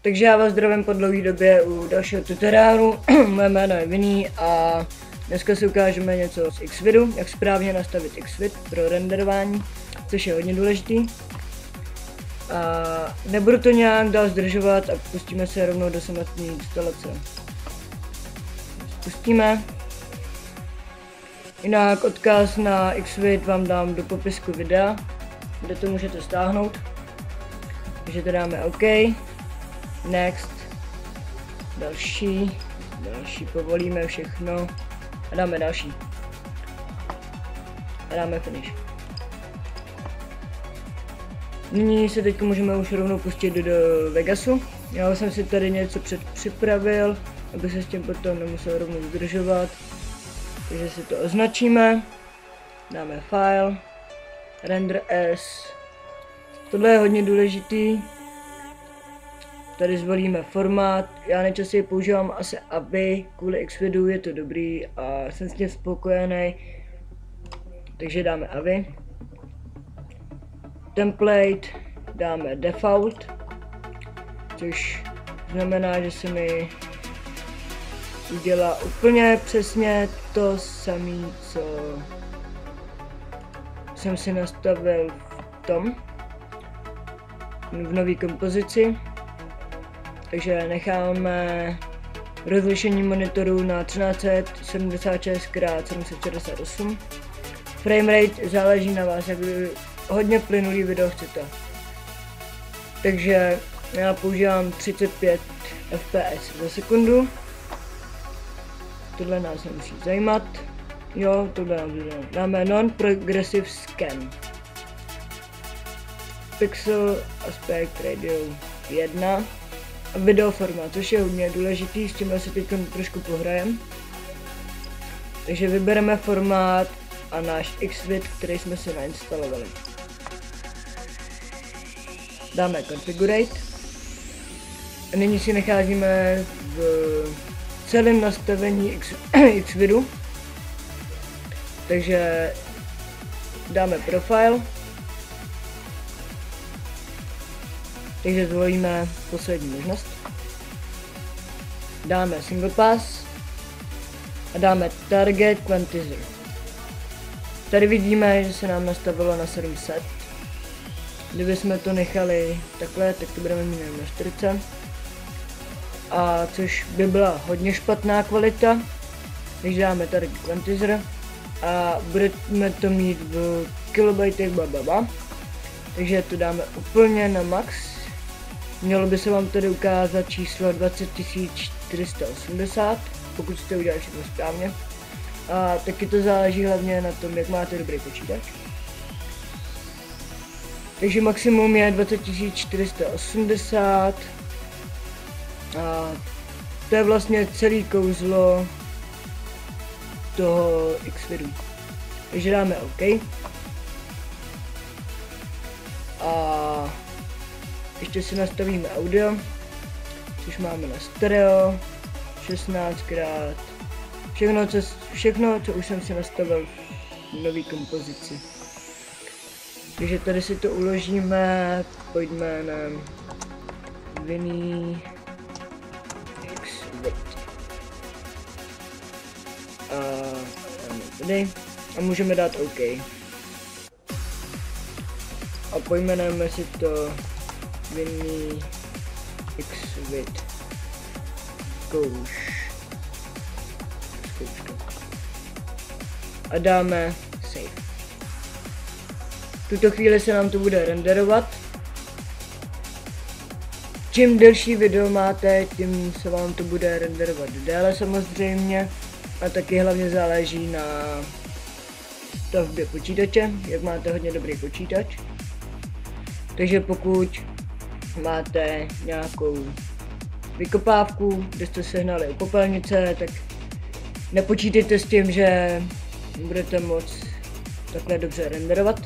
Takže já vás zdravím po dlouhé době u dalšího tutoriálu. Moje jméno je Vinny a dneska si ukážeme něco z Xvidu, jak správně nastavit Xvid pro renderování, což je hodně důležitý. A nebudu to nějak dál zdržovat a pustíme se rovnou do samotné instalace. Spustíme. Jinak odkaz na Xvid vám dám do popisku videa, kde to můžete stáhnout. Takže to dáme OK. Next. Další povolíme všechno a dáme další. A dáme finish. Nyní se teď můžeme už rovnou pustit do Vegasu. Já jsem si tady něco připravil, aby se s tím potom nemusel rovnou zdržovat. Takže si to označíme. Dáme file. Render as. Tohle je hodně důležitý. Tady zvolíme formát, já nejčastěji používám asi AVI, kvůli Xvidu je to dobrý a jsem s tím spokojený, takže dáme AVI. Template dáme default, což znamená, že se mi udělá úplně přesně to samé, co jsem si nastavil v nové kompozici. Takže necháme rozlišení monitoru na 1376x768. Framerate záleží na vás, jak hodně plynulý video chcete. Takže já používám 35 fps za sekundu. Tohle nás nemusí zajímat. Jo, tohle nám zajímá. Dáme non-progressive scan. Pixel aspect radio 1. Video formát, což je hodně důležitý, s tím si teď trošku pohrajem. Takže vybereme formát a náš Xvid, který jsme si nainstalovali. Dáme configurate. A nyní si nacházíme v celém nastavení Xvidu. Takže dáme profile. Takže zvolíme poslední možnost. Dáme single pass a dáme target quantizer. Tady vidíme, že se nám nastavilo na 700. Kdybychom to nechali takhle, tak to budeme mít na 40. A což by byla hodně špatná kvalita. Takže dáme target quantizer a budeme to mít v kilobajtech bababa. Takže to dáme úplně na max. Mělo by se vám tady ukázat číslo 20480, pokud jste udělali všechno správně. A taky to záleží hlavně na tom, jak máte dobrý počítač. Takže maximum je 20480. A to je vlastně celý kouzlo toho Xvidu. Takže dáme OK. A ještě si nastavíme audio, což máme na stereo, 16x, všechno, co už jsem si nastavil v nové kompozici. Takže tady si to uložíme pod jménem Vinny Xvid. A tady a můžeme dát OK. A pojmenujeme si to Vinny Xvid zkouška. A dáme save. V tuto chvíli se nám to bude renderovat. Čím delší video máte, tím se vám to bude renderovat déle samozřejmě. A taky hlavně záleží na stavbě počítače, jak máte hodně dobrý počítač. Takže pokud máte nějakou vykopávku, kde jste sehnali u popelnice, tak nepočítejte s tím, že budete moct takhle dobře renderovat.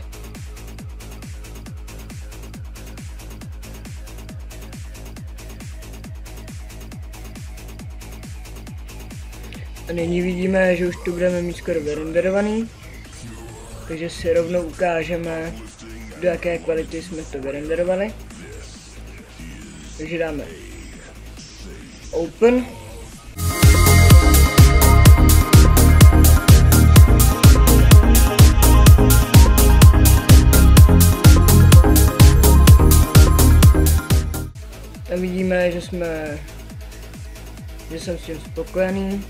A nyní vidíme, že už tu budeme mít skoro vyrenderovaný. Takže si rovnou ukážeme, do jaké kvality jsme to vyrenderovali. Takže dáme open. Tam vidíme, že jsem s tím spokojený.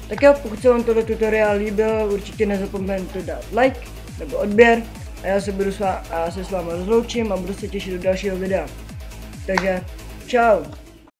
Tak jo, pokud se vám tohle tutoriál líbil, určitě nezapomeňte dát like nebo odběr a já se s vámi rozloučím a budu se těšit do dalšího videa. Takže čau!